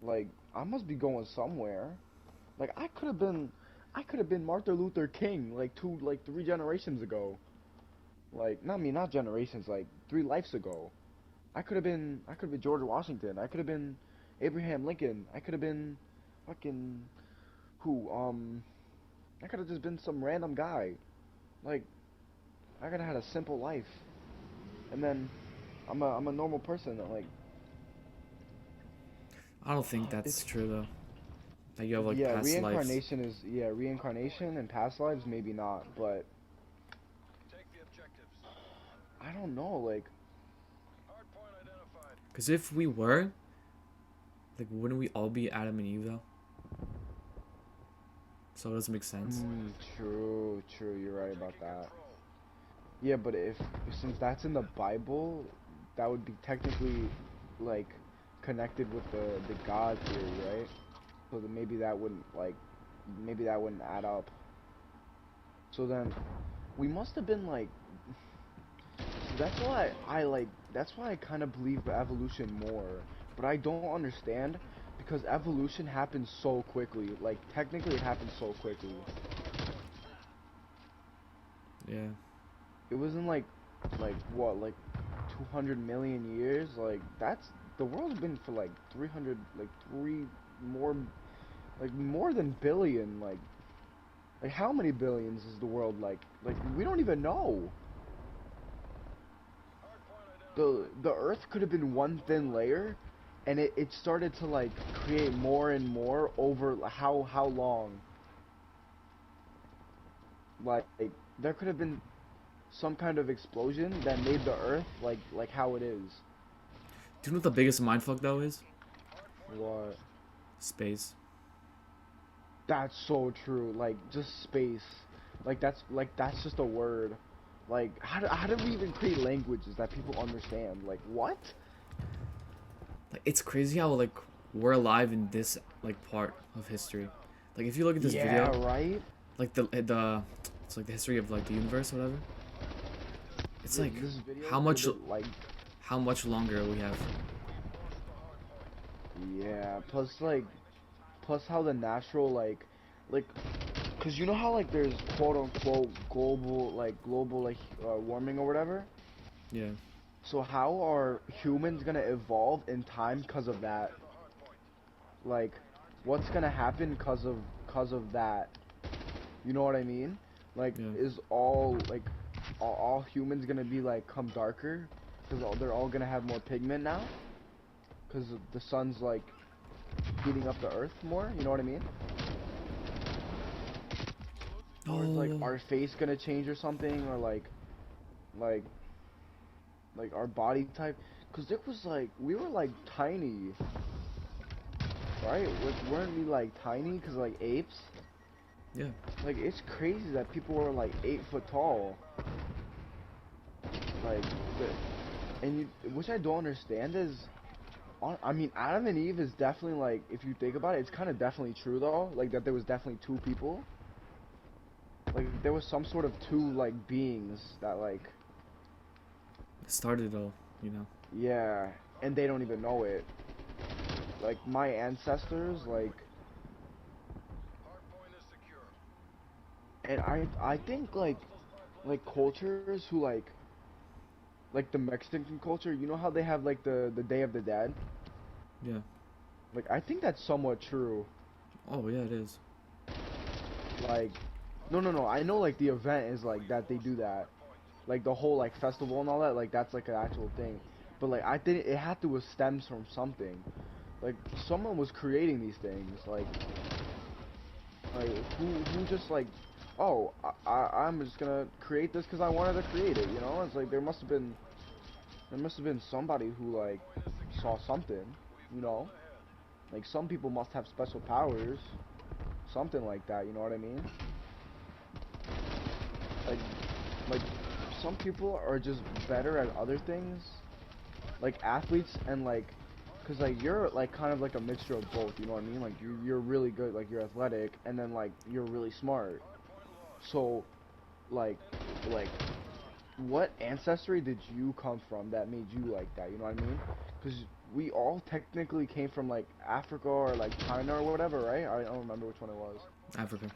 Like, I must be going somewhere. Like, I could have been Martin Luther King like three generations ago. Like, not me, not generations, like 3 lives ago. I could have been George Washington. I could have been Abraham Lincoln. I could have been fucking who? I could have just been some random guy. Like, I could have had a simple life, and then I'm a normal person. Like, I don't think that's it's true though. Like you have like yeah, past lives. reincarnation is yeah, reincarnation and past lives maybe not, but I don't know. Like, Because if we were, like, wouldn't we all be Adam and Eve though? So it doesn't make sense. true, true. You're right about that. Yeah, but if since that's in the Bible, that would be technically like connected with the God theory, right? So then maybe that wouldn't add up. So then we must have been like that's why I kind of believe evolution more, but I don't understand because evolution happens so quickly. Like technically it happens so quickly. Yeah. It wasn't like what like 200 million years. Like that's the world's been for like 300 like three more like more than billion like how many billions is the world like we don't even know. The earth could have been one thin layer and it started to like create more and more over how long, like there could have been some kind of explosion that made the earth like how it is. Do you know what the biggest mindfuck though is? What? Space. That's so true. Like just space. Like that's just a word. Like how did we even create languages that people understand? Like what? Like it's crazy how like we're alive in this like part of history. Like if you look at this Yeah, video, right? like the it's like the history of like the universe or whatever. It's like This video how could have much been like how much longer we have. yeah, plus how the natural like cuz you know how like there's quote unquote global warming or whatever? Yeah. So how are humans going to evolve in time cuz of that? Like what's going to happen cuz of that? You know what I mean? Like, Yeah. is all like all humans gonna be like come darker? Cause they're all gonna have more pigment now? Cause the sun's like heating up the earth more. You know what I mean? Or is like Oh. our face gonna change or something? Or like our body type? Cause it was like we were like tiny, right? Weren't we like tiny? Cause like apes. Yeah. Like it's crazy that people were like 8 foot tall. Like, and which I don't understand is, I mean, Adam and Eve is definitely like, if you think about it, it's kind of definitely true though. Like that there was definitely two people. Like there was some sort of two like beings that like, It started it all. You know. yeah, and they don't even know it. Like my ancestors, and I think like cultures who like the Mexican culture. You know how they have like the Day of the Dead. Yeah. Like I think that's somewhat true. Oh yeah, it is. Like, no. I know like the event is like that they do that, like the whole like festival and all that. Like that's like an actual thing. But like I think it had to have stems from something. Like someone was creating these things. Like who just like, oh I'm just gonna create this because I wanted to create it. You know, it's like there must have been somebody who like saw something. You know, like some people must have special powers, something like that. You know what I mean? Like like some people are just better at other things, like athletes and like because like you're like kind of like a mixture of both, you know what I mean? Like you're really good, like you're athletic and then like you're really smart. So like like what ancestry did you come from that made you like that? You know what I mean? Because we all technically came from like Africa or like China or whatever, right? I don't remember which one it was. Africa.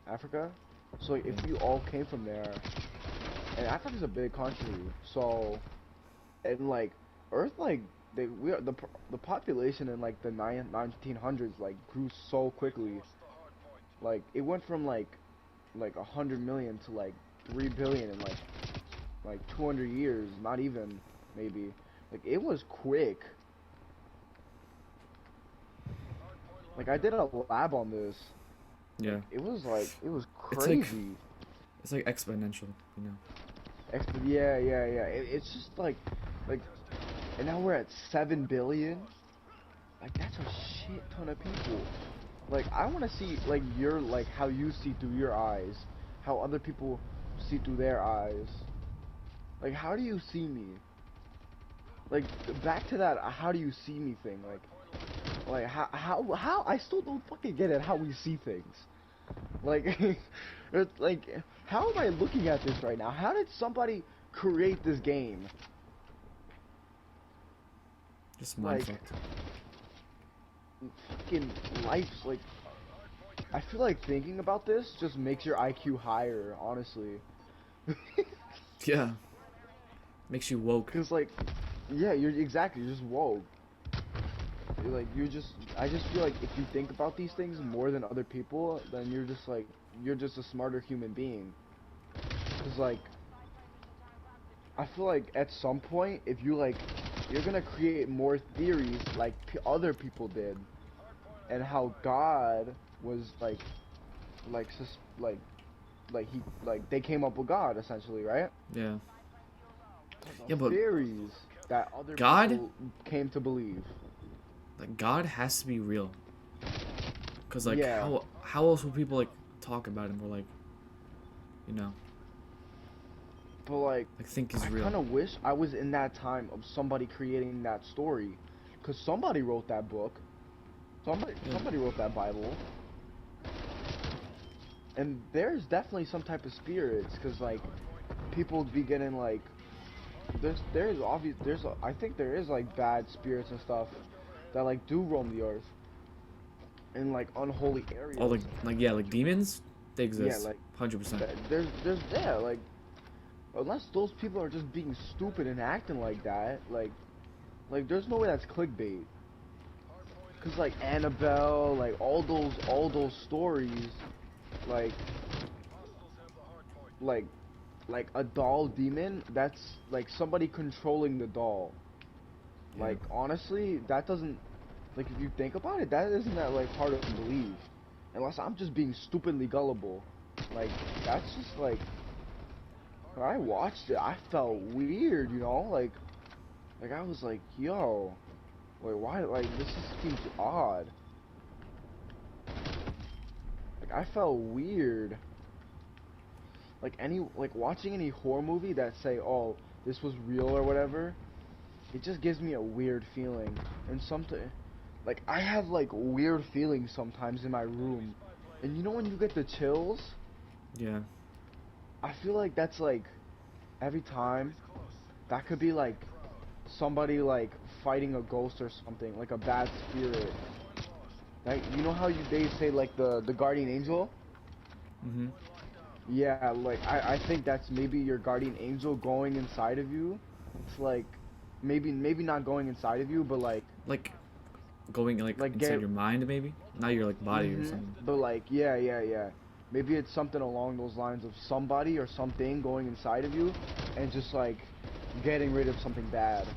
Africa. So like, if Yeah. you all came from there, and Africa's a big country, so and like Earth like the population in like the 1900s like grew so quickly. Like it went from like 100 million to like 3 billion in like 200 years, not even maybe. Like it was quick. Like I did a lab on this. Yeah. Like it was It's like crazy. it's like exponential, you know. Yeah, yeah, yeah. It's just like, and now we're at 7 billion. Like that's a shit ton of people. Like I want to see like your like how you see through your eyes, how other people see through their eyes. Like how do you see me? Like back to that how do you see me thing. Like how I still don't fucking get it how we see things. Like it's like how am I looking at this right now? How did somebody create this game? Just mind Like fucked. fucking life's like I feel like thinking about this just makes your IQ higher, honestly. Yeah. Makes you woke. Cause like, yeah, you're just woke. You're just, I just feel like if you think about these things more than other people, then you're just a smarter human being. Cause like, I feel like at some point, if you like, you're gonna create more theories like other people did, and how God was like, he, like they came up with God essentially, right? Yeah. Yeah, The but theories that other God, people came to believe. like God has to be real. Cause like Yeah, how else would people like talk about him or like, you know, but like, like think he's I real? kind of wish I was in that time of somebody creating that story, cause somebody wrote that book, Yeah. somebody wrote that Bible, and there's definitely some type of spirits, cause like people be getting like, I think there is like bad spirits and stuff that like do roam the earth in like unholy Oh, areas. like yeah, like demons, they Yeah, exist, like 100%. there's yeah like unless those people are just being stupid and acting like that, like there's no way that's clickbait. Cause like Annabelle, like all those stories, like like like a doll demon, that's like somebody controlling the doll. Yeah. Like honestly, that doesn't like if you think about it, that isn't that like hard to believe. Unless I'm just being stupidly gullible. Like that's just like when I watched it, I felt weird, you know, like I was like, yo, wait, why? Like this just seems odd. Like I felt weird. Like watching any horror movie that say, oh, this was real or whatever, it just gives me a weird feeling. And sometimes, like I have like weird feelings sometimes in my room, and you know when you get the chills, Yeah. I feel like that's like every time that could be like somebody like fighting a ghost or something, like a bad spirit. Like you know how they say like the guardian angel? Mhm. Yeah, like I think that's maybe your guardian angel going inside of you. It's like maybe not going inside of you, but Like going like like inside get your mind maybe, not your like body or something. but like yeah, yeah, yeah. Maybe it's something along those lines of somebody or something going inside of you and just like getting rid of something bad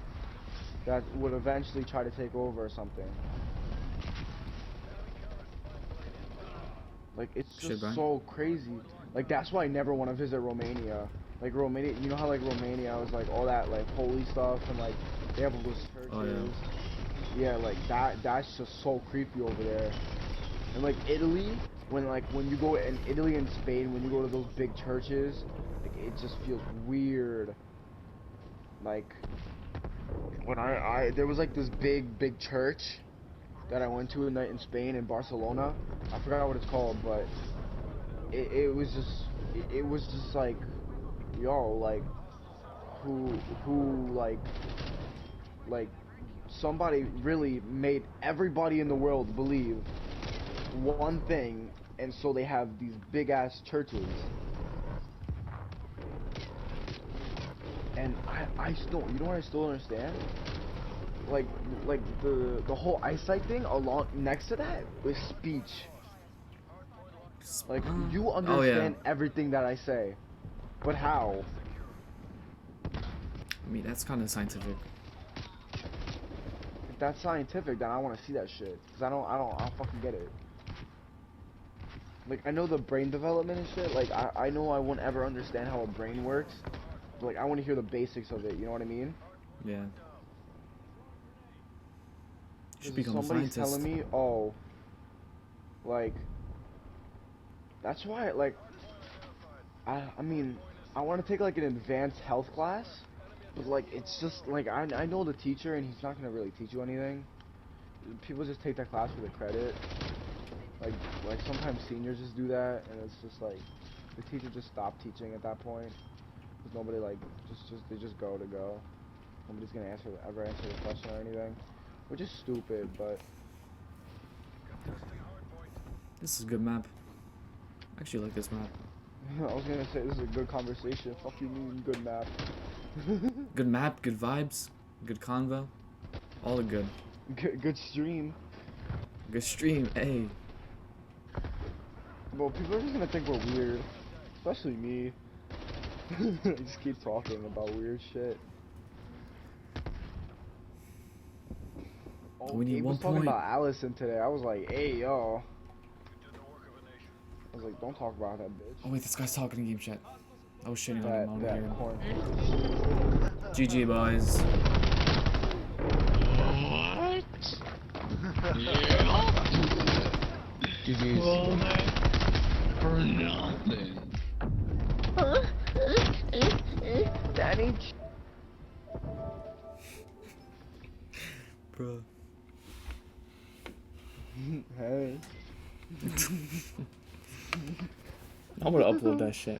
that would eventually try to take over or something. Like it's Shit, just Brian. so crazy. Like that's why I never want to visit Romania. Like Romania, you know how like Romania was like all that like holy stuff and like they have all those Oh yeah. churches. Yeah, like that's just so creepy over there. And like Italy, when you go in Italy and Spain, when you go to those big churches, like it just feels weird. Like when I there was like this big church that I went to a night in Spain in Barcelona. I forgot what it's called, but it was just like yo who who like somebody really made everybody in the world believe one thing, and so they have these big ass churches. And I still, you know what I still don't understand? Like the whole eyesight thing along next to that was speech. Like you Oh yeah. understand everything that I say, but how? I mean, that's kind of scientific. If that's scientific, then I want to see that shit. Cause I don't fucking get it. Like I know the brain development and shit. Like I know I won't ever understand how a brain works. But like I want to hear the basics of it. You know what I mean? Yeah. You should Because become a somebody's scientist. telling me, oh, like that's why like I mean I want to take like an advanced health class. But like it's just like I know the teacher and he's not gonna really teach you anything. People just take that class for the credit. Like sometimes seniors just do that, and it's just like the teacher just stopped teaching at that point because nobody like they just go to go. Nobody's gonna ever answer the question or anything, which is stupid. But This is a good map. I actually like this map. I was gonna say this is a good conversation. Fuck you mean good map? Good map, good vibes, good convo. All good. Good stream. Good stream, hey. Well, people are just gonna think we're weird, especially me. I just keep talking about weird shit. Oh, We need Gabe 1 was talking point. about Allison today. I was like, hey, yo. I was like, don't talk about that bitch. Oh wait, this guy's talking in game chat. I was shitting on him. I want to hear That him. corn. GG, boys. GG's. Well, man, for nothing. Danny. Bruh. Hey. I'm gonna upload that shit.